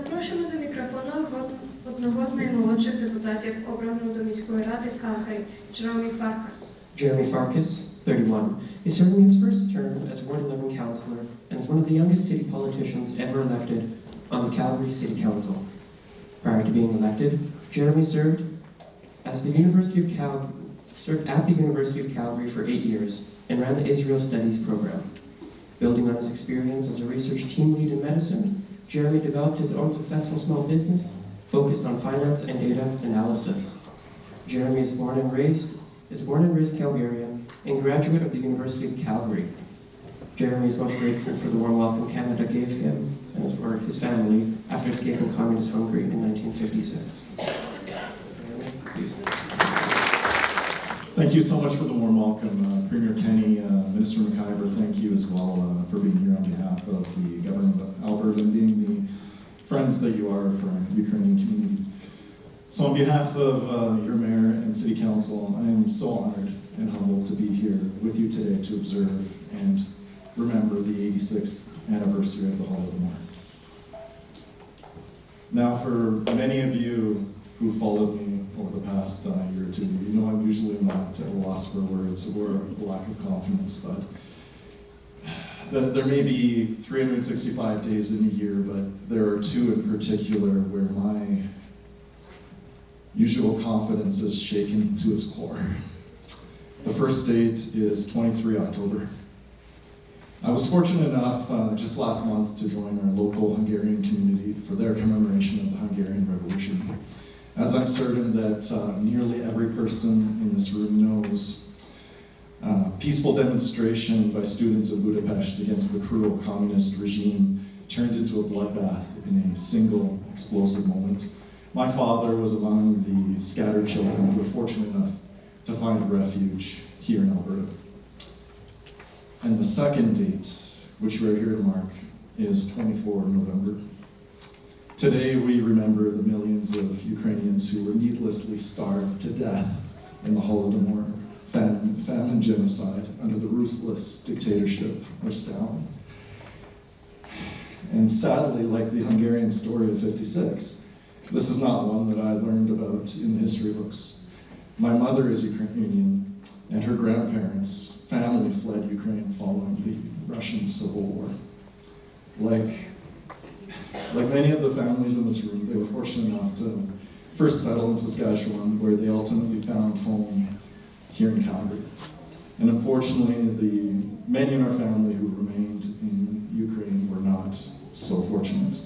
Запрошуємо до мікрофону одного з наймолодших депутатів, обраного до міської ради Calgary, Jeromy Farkas. Jeromy Farkas, 31, is serving his first term as Ward 11 councillor and is one of the youngest city politicians ever elected on the Calgary City Council. Prior to being elected, Jeromy served at the University of Calgary for 8 years and ran the Israel Studies program. Building on his experience as a research team lead in medicine, Jeromy developed his own successful small business focused on finance and data analysis. Jeromy is born and raised Calgarian and graduate of the University of Calgary. Jeromy is most grateful for the warm welcome Canada gave him and his family after escaping communist Hungary in 1956. Please. Thank you so much for the warm welcome. Premier Kenny, Minister McIver, thank you as well for being here on behalf of the government of Alberta and being the friends that you are for our Ukrainian community. So on behalf of your mayor and city council, I am so honored and humbled to be here with you today to observe and remember the 86th anniversary of the Holodomor. Now, for many of you who followed me over the past year or two, you know I'm usually not at a loss for words or a lack of confidence, but there may be 365 days in a year, but there are two in particular where my usual confidence is shaken to its core. The first date is 23 October. I was fortunate enough just last month to join our local Hungarian community for their commemoration of the Hungarian Revolution. As I'm certain that nearly every person in this room knows, peaceful demonstration by students of Budapest against the cruel communist regime turned into a bloodbath in a single explosive moment. My father was among the scattered children who were fortunate enough to find refuge here in Alberta. And the second date, which we're here to mark, is 24 November. Today we remember the millions of Ukrainians who were needlessly starved to death in the Holodomor famine genocide under the ruthless dictatorship of Stalin. And sadly, like the Hungarian story of 56, this is not one that I learned about in the history books. My mother is Ukrainian, and her grandparents' family fled Ukraine following the Russian Civil War. Like many of the families in this room, they were fortunate enough to first settle in Saskatchewan, where they ultimately found home here in Calgary. And unfortunately, the many in our family who remained in Ukraine were not so fortunate.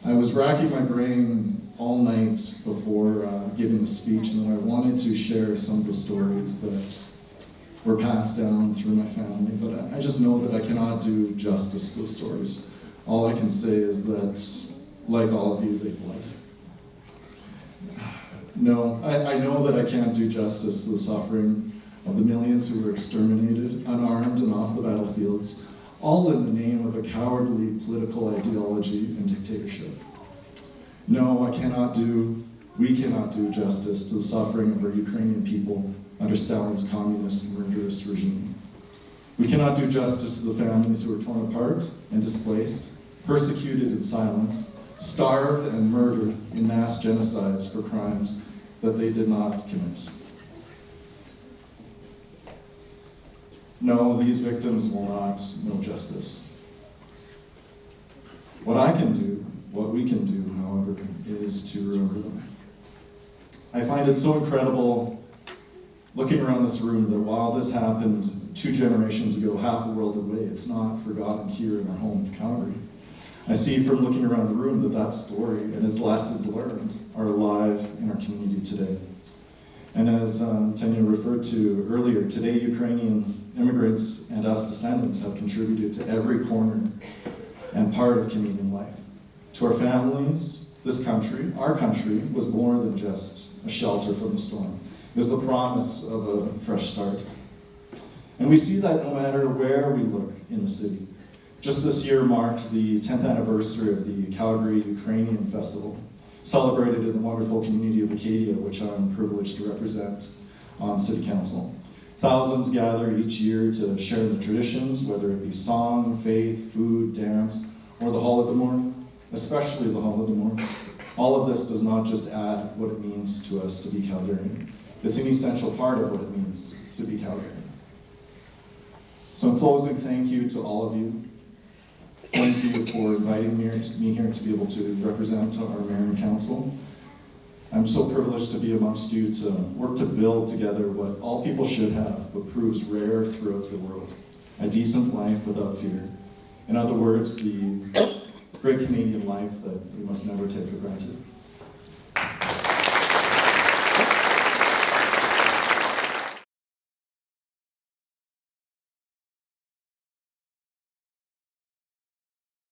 I was racking my brain all night before giving the speech, and I wanted to share some of the stories that were passed down through my family, but I just know that I cannot do justice to the stories. All I can say is that, like all of you, they bled. No, I know that I can't do justice to the suffering of the millions who were exterminated, unarmed and off the battlefields, all in the name of a cowardly political ideology and dictatorship. No, we cannot do justice to the suffering of our Ukrainian people under Stalin's communist murderous regime. We cannot do justice to the families who were torn apart and displaced, persecuted and silenced, starved and murdered in mass genocides for crimes that they did not commit. No, these victims will not know justice. What we can do, however, is to remember them. I find it so incredible looking around this room that while this happened 2 generations ago, half a world away, it's not forgotten here in our home of Calgary. I see from looking around the room that that story and its lessons learned are alive in our community today. And as Tanya referred to earlier, today Ukrainian immigrants and us descendants have contributed to every corner and part of Canadian life. To our families, this country, our country, was more than just a shelter from the storm. It was the promise of a fresh start. And we see that no matter where we look in the city. Just this year marked the 10th anniversary of the Calgary Ukrainian Festival, celebrated in the wonderful community of Acadia, which I'm privileged to represent on City Council. Thousands gather each year to share the traditions, whether it be song, faith, food, dance, or the Holodomor, especially the Holodomor. All of this does not just add what it means to us to be Calgarian. It's an essential part of what it means to be Calgarian. So in closing, thank you to all of you. Thank you for inviting me here to be able to represent our mayor and council. I'm so privileged to be amongst you to work to build together what all people should have, but proves rare throughout the world. A decent life without fear. In other words, the great Canadian life that we must never take for granted.